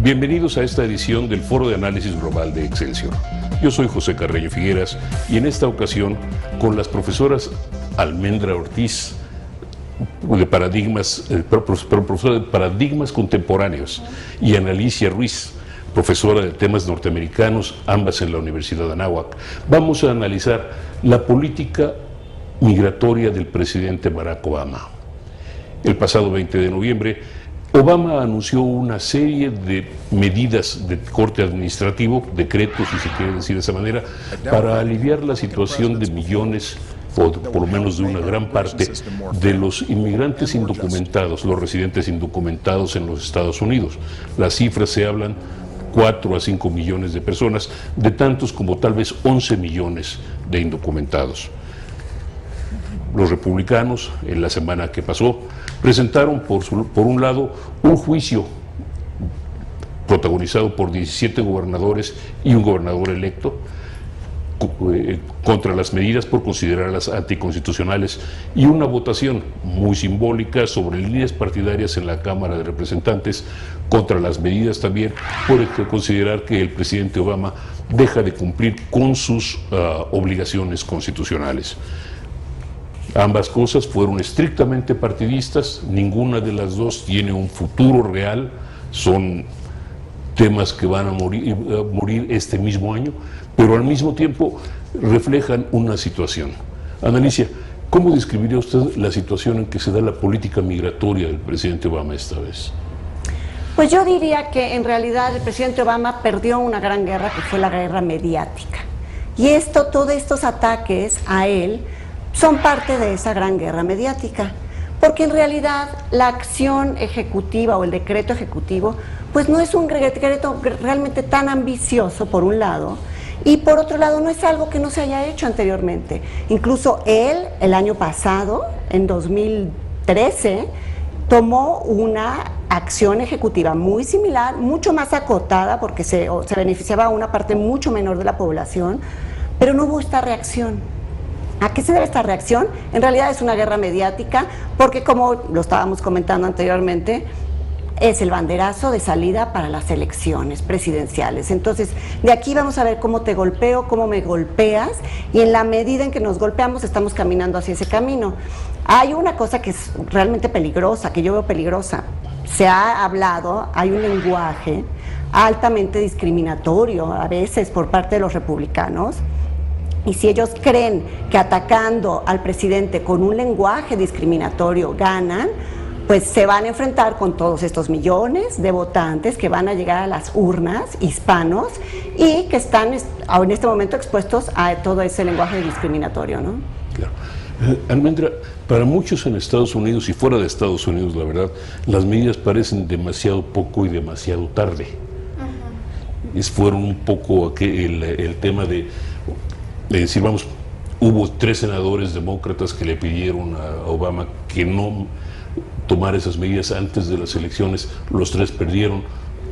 Bienvenidos a esta edición del Foro de Análisis Global de Excelsior. Yo soy José Carreño Figueras y en esta ocasión con las profesoras Almendra Ortiz, profesora de Paradigmas Contemporáneos, y Ana Alicia Ruiz, profesora de temas norteamericanos, ambas en la Universidad de Anáhuac. Vamos a analizar la política migratoria del presidente Barack Obama. El pasado 20 de noviembre, Obama anunció una serie de medidas de corte administrativo, decretos, si se quiere decir de esa manera, para aliviar la situación de millones, o por lo menos de una gran parte, de los inmigrantes indocumentados, los residentes indocumentados en los Estados Unidos. Las cifras se hablan 4 a 5 millones de personas, de tantos como tal vez 11 millones de indocumentados. Los republicanos, en la semana que pasó, presentaron por un lado un juicio protagonizado por 17 gobernadores y un gobernador electo contra las medidas por considerarlas anticonstitucionales, y una votación muy simbólica sobre líneas partidarias en la Cámara de Representantes contra las medidas también por considerar que el presidente Obama deja de cumplir con sus obligaciones constitucionales. Ambas cosas fueron estrictamente partidistas, ninguna de las dos tiene un futuro real, son temas que van a morir este mismo año, pero al mismo tiempo reflejan una situación. Ana Alicia, ¿cómo describiría usted la situación en que se da la política migratoria del presidente Obama esta vez? Pues yo diría que en realidad el presidente Obama perdió una gran guerra, que fue la guerra mediática. Y todos estos ataques a él son parte de esa gran guerra mediática, porque en realidad la acción ejecutiva o el decreto ejecutivo pues no es un decreto realmente tan ambicioso por un lado, y por otro lado no es algo que no se haya hecho anteriormente. Incluso él el año pasado, en 2013, tomó una acción ejecutiva muy similar, mucho más acotada, porque se beneficiaba a una parte mucho menor de la población, pero no hubo esta reacción. ¿A qué se debe esta reacción? En realidad es una guerra mediática, porque como lo estábamos comentando anteriormente, es el banderazo de salida para las elecciones presidenciales. Entonces, de aquí vamos a ver cómo te golpeo, cómo me golpeas, y en la medida en que nos golpeamos estamos caminando hacia ese camino. Hay una cosa que es realmente peligrosa, que yo veo peligrosa. Se ha hablado, hay un lenguaje altamente discriminatorio a veces por parte de los republicanos. Y si ellos creen que atacando al presidente con un lenguaje discriminatorio ganan, pues se van a enfrentar con todos estos millones de votantes que van a llegar a las urnas, hispanos, y que están en este momento expuestos a todo ese lenguaje discriminatorio, ¿no? Claro. Almendra, para muchos en Estados Unidos y fuera de Estados Unidos, la verdad, las medidas parecen demasiado poco y demasiado tarde. Fueron un poco el tema de decir, vamos, hubo 3 senadores demócratas que le pidieron a Obama que no tomara esas medidas antes de las elecciones, los 3 perdieron,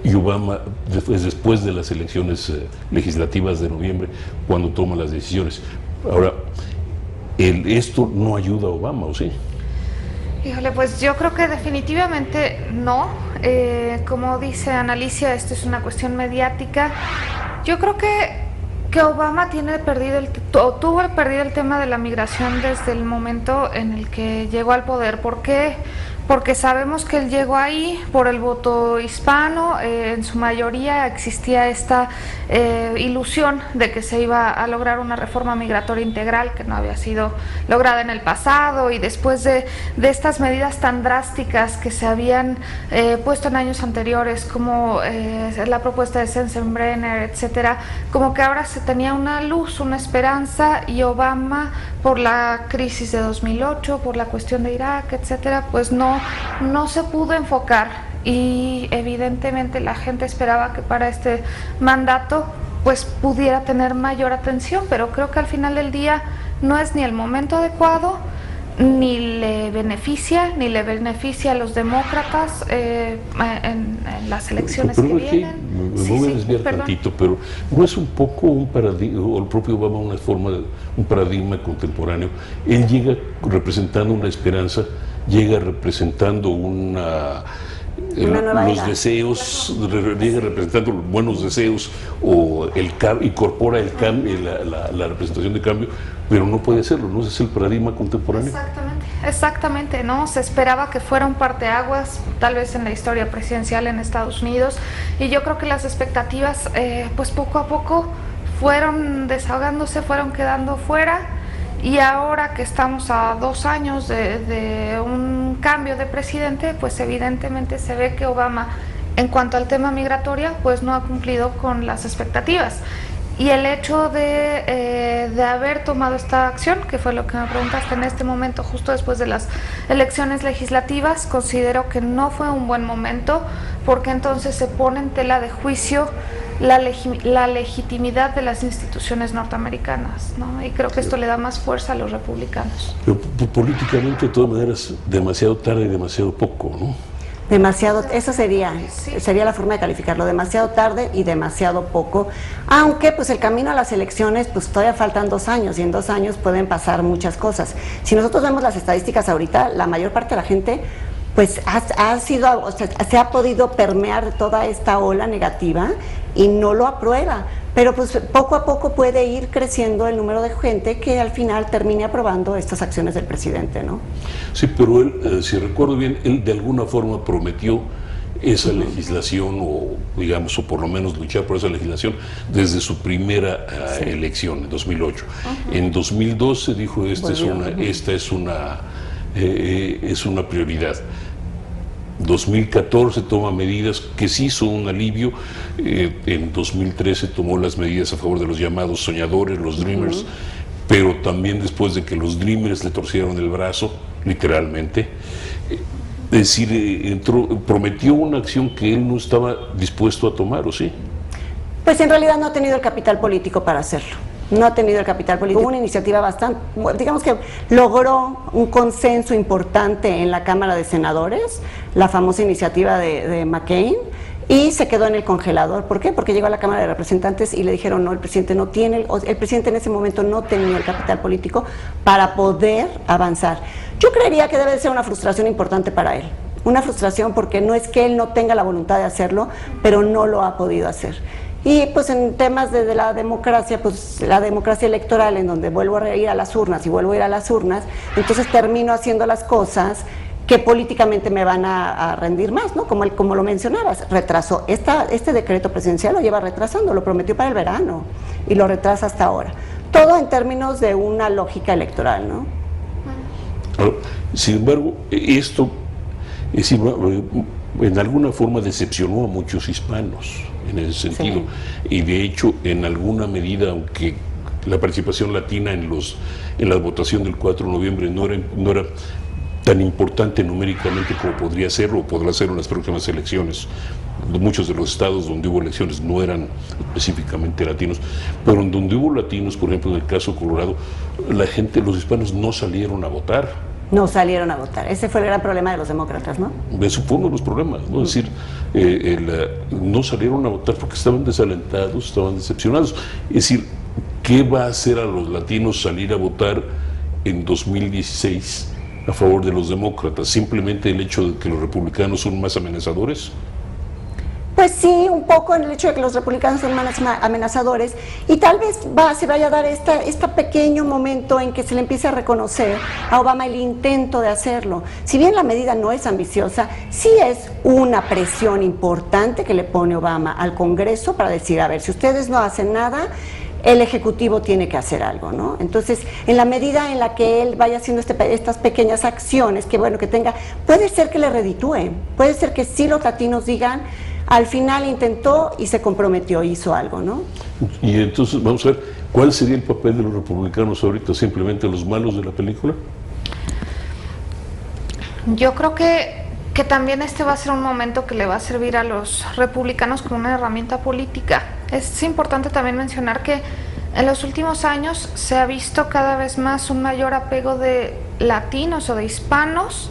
y Obama, después de las elecciones legislativas de noviembre, cuando toma las decisiones. Ahora, esto no ayuda a Obama, ¿o sí? Híjole, pues yo creo que definitivamente no. Como dice Ana Alicia, esto es una cuestión mediática. Yo creo que Obama tuvo perdido el tema de la migración desde el momento en el que llegó al poder. ¿Por qué? Porque sabemos que él llegó ahí por el voto hispano. En su mayoría existía esta ilusión de que se iba a lograr una reforma migratoria integral que no había sido lograda en el pasado, y después de estas medidas tan drásticas que se habían puesto en años anteriores, como la propuesta de Sensenbrenner, etcétera, como que ahora se tenía una luz, una esperanza, y Obama, por la crisis de 2008, por la cuestión de Irak, etcétera, pues no se pudo enfocar, y evidentemente la gente esperaba que para este mandato pues pudiera tener mayor atención, pero creo que al final del día no es ni el momento adecuado, ni le beneficia a los demócratas en las elecciones que vienen. Me voy a desviar tantito, pero ¿no es un poco un paradigma, o el propio Obama un paradigma contemporáneo? Él llega representando una esperanza, llega representando una Una nueva los era. deseos, llega representando los buenos deseos o incorpora el cambio, la representación de cambio, pero no puede hacerlo, ¿no? Ese es el paradigma contemporáneo. Exactamente, ¿no? Se esperaba que fuera un parteaguas, tal vez en la historia presidencial en Estados Unidos, y yo creo que las expectativas, pues poco a poco fueron desahogándose, fueron quedando fuera. Y ahora que estamos a 2 años de un cambio de presidente, pues evidentemente se ve que Obama, en cuanto al tema migratorio, pues no ha cumplido con las expectativas. Y el hecho de haber tomado esta acción, que fue lo que me preguntaste en este momento, justo después de las elecciones legislativas, considero que no fue un buen momento, porque entonces se pone en tela de juicio la legitimidad de las instituciones norteamericanas, ¿no? Y creo que esto le da más fuerza a los republicanos. Pero políticamente, de todas maneras, demasiado tarde y demasiado poco, ¿no? Demasiado, eso sería Sí. la forma de calificarlo, demasiado tarde y demasiado poco, aunque pues el camino a las elecciones pues todavía faltan 2 años y en 2 años pueden pasar muchas cosas. Si nosotros vemos las estadísticas ahorita, la mayor parte de la gente pues se ha podido permear toda esta ola negativa y no lo aprueba, pero pues poco a poco puede ir creciendo el número de gente que al final termine aprobando estas acciones del presidente, ¿no? Sí, pero él, si recuerdo bien, él de alguna forma prometió esa legislación o digamos, o por lo menos luchar por esa legislación desde su primera elección en 2008. En 2012 dijo esta es una prioridad. 2014 toma medidas que sí son un alivio. En 2013 tomó las medidas a favor de los llamados soñadores, los dreamers, pero también después de que los dreamers le torcieron el brazo, literalmente. Es decir, prometió una acción que él no estaba dispuesto a tomar, ¿o sí? Pues en realidad no ha tenido el capital político para hacerlo. No ha tenido el capital político. Hubo una iniciativa bastante, digamos que logró un consenso importante en la Cámara de Senadores, la famosa iniciativa de McCain, y se quedó en el congelador. ¿Por qué? Porque llegó a la Cámara de Representantes y le dijeron no, el presidente no tiene, el presidente en ese momento no tenía el capital político para poder avanzar. Yo creería que debe de ser una frustración importante para él. Una frustración porque no es que él no tenga la voluntad de hacerlo, pero no lo ha podido hacer. Y pues en temas de la democracia, pues la democracia electoral, en donde vuelvo a ir a las urnas y vuelvo a ir a las urnas, entonces termino haciendo las cosas que políticamente me van a rendir más, ¿no? Como lo mencionabas, retrasó. Este decreto presidencial lo lleva retrasando, lo prometió para el verano y lo retrasa hasta ahora. Todo en términos de una lógica electoral, ¿no? Sin embargo, esto en alguna forma decepcionó a muchos hispanos en ese sentido. Sí. Y de hecho, en alguna medida, aunque la participación latina en la votación del 4 de noviembre no era tan importante numéricamente como podría serlo o podrá serlo en las próximas elecciones. Muchos de los estados donde hubo elecciones no eran específicamente latinos, pero en donde hubo latinos, por ejemplo en el caso de Colorado, los hispanos no salieron a votar. No salieron a votar. Ese fue el gran problema de los demócratas, ¿no? Eso fue uno de los problemas, ¿no? Es decir, no salieron a votar porque estaban desalentados, estaban decepcionados. Es decir, ¿qué va a hacer a los latinos salir a votar en 2016 a favor de los demócratas? ¿Simplemente el hecho de que los republicanos son más amenazadores? Pues sí, un poco en el hecho de que los republicanos son más amenazadores y tal vez se vaya a dar este pequeño momento en que se le empiece a reconocer a Obama el intento de hacerlo. Si bien la medida no es ambiciosa, sí es una presión importante que le pone Obama al Congreso para decir, a ver, si ustedes no hacen nada, el Ejecutivo tiene que hacer algo, ¿no? Entonces, en la medida en la que él vaya haciendo estas pequeñas acciones, que tenga, puede ser que le reditúen, puede ser que sí los latinos digan, al final intentó y se comprometió, hizo algo, ¿no? Y entonces, vamos a ver, ¿cuál sería el papel de los republicanos ahorita? ¿Simplemente los malos de la película? Yo creo que también este va a ser un momento que le va a servir a los republicanos como una herramienta política. Es importante también mencionar que en los últimos años se ha visto cada vez más un mayor apego de latinos o de hispanos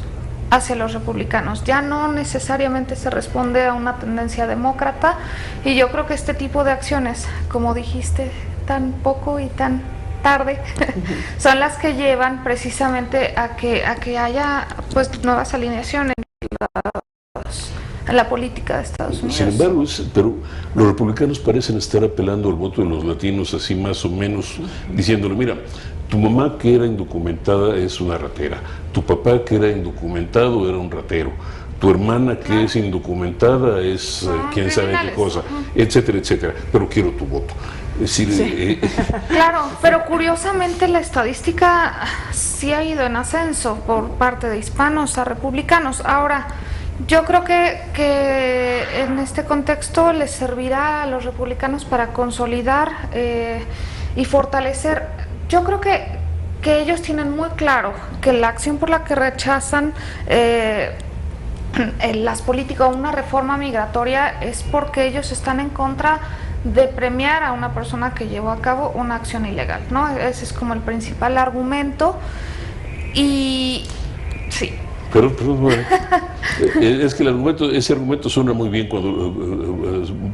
hacia los republicanos. Ya no necesariamente se responde a una tendencia demócrata y yo creo que este tipo de acciones, como dijiste, tan poco y tan tarde, son las que llevan precisamente a que haya pues nuevas alineaciones. en la política de Estados Unidos. Sin embargo, pero los republicanos parecen estar apelando al voto de los latinos así más o menos, diciéndole, mira, tu mamá que era indocumentada es una ratera, tu papá que era indocumentado era un ratero, tu hermana que es indocumentada es quién sabe qué cosa, etcétera, etcétera, pero quiero tu voto. Es decir, claro, pero curiosamente la estadística sí ha ido en ascenso por parte de hispanos a republicanos. Ahora, yo creo que en este contexto les servirá a los republicanos para consolidar y fortalecer. Yo creo que ellos tienen muy claro que la acción por la que rechazan las políticas o una reforma migratoria es porque ellos están en contra de premiar a una persona que llevó a cabo una acción ilegal, ¿no? Ese es como el principal argumento. Y sí. Pero bueno, es que ese argumento suena muy bien cuando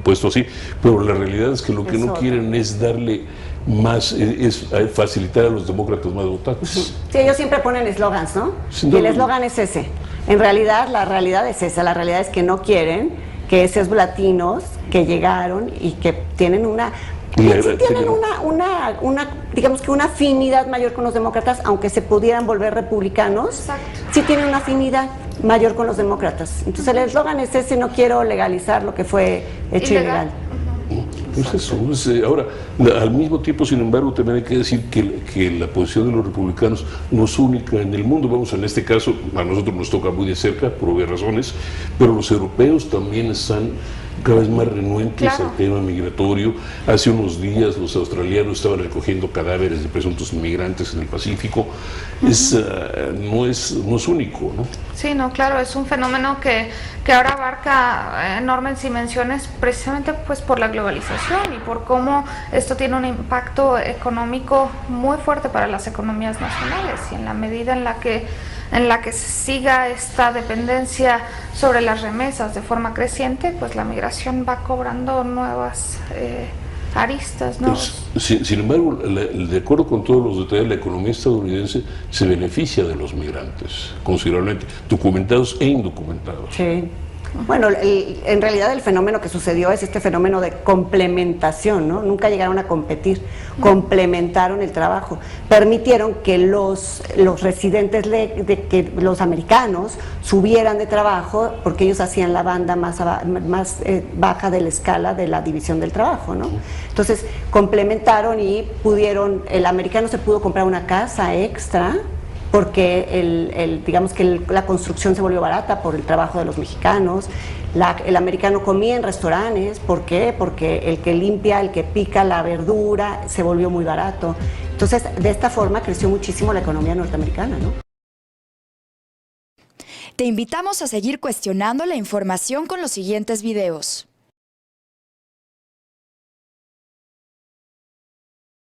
puesto así, pero la realidad es que lo que no quieren es darle más, es facilitar a los demócratas más votantes. Sí, ellos siempre ponen eslogans, ¿no? Y el eslogan es ese. En realidad, la realidad es esa. La realidad es que no quieren que esos latinos que llegaron y que tienen una... Sí tienen digamos que una afinidad mayor con los demócratas, aunque se pudieran volver republicanos. Exacto. Sí tienen una afinidad mayor con los demócratas. Entonces el eslogan es ese: no quiero legalizar lo que fue hecho ilegal. Pues eso, ahora, al mismo tiempo, sin embargo, también hay que decir que la posición de los republicanos no es única en el mundo. Vamos, en este caso, a nosotros nos toca muy de cerca, por obvias razones, pero los europeos también están cada vez más renuentes al tema migratorio. Hace unos días los australianos estaban recogiendo cadáveres de presuntos inmigrantes en el Pacífico. No es único, ¿no? Sí, no, claro, es un fenómeno que ahora abarca enormes dimensiones precisamente pues por la globalización y por cómo esto tiene un impacto económico muy fuerte para las economías nacionales, y en la medida en la que siga esta dependencia sobre las remesas de forma creciente, pues la migración va cobrando nuevas aristas, ¿no? Sin embargo, de acuerdo con todos los detalles, la economía estadounidense se beneficia de los migrantes, considerablemente, documentados e indocumentados. Sí. Bueno, en realidad el fenómeno que sucedió es este fenómeno de complementación, ¿no? Nunca llegaron a competir, complementaron el trabajo, permitieron que los residentes, que los americanos subieran de trabajo porque ellos hacían la banda más baja de la escala de la división del trabajo, ¿no? Entonces complementaron y el americano se pudo comprar una casa extra, porque digamos que la construcción se volvió barata por el trabajo de los mexicanos. El americano comía en restaurantes. ¿Por qué? Porque el que limpia, el que pica la verdura, se volvió muy barato. Entonces, de esta forma creció muchísimo la economía norteamericana, ¿no? Te invitamos a seguir cuestionando la información con los siguientes videos.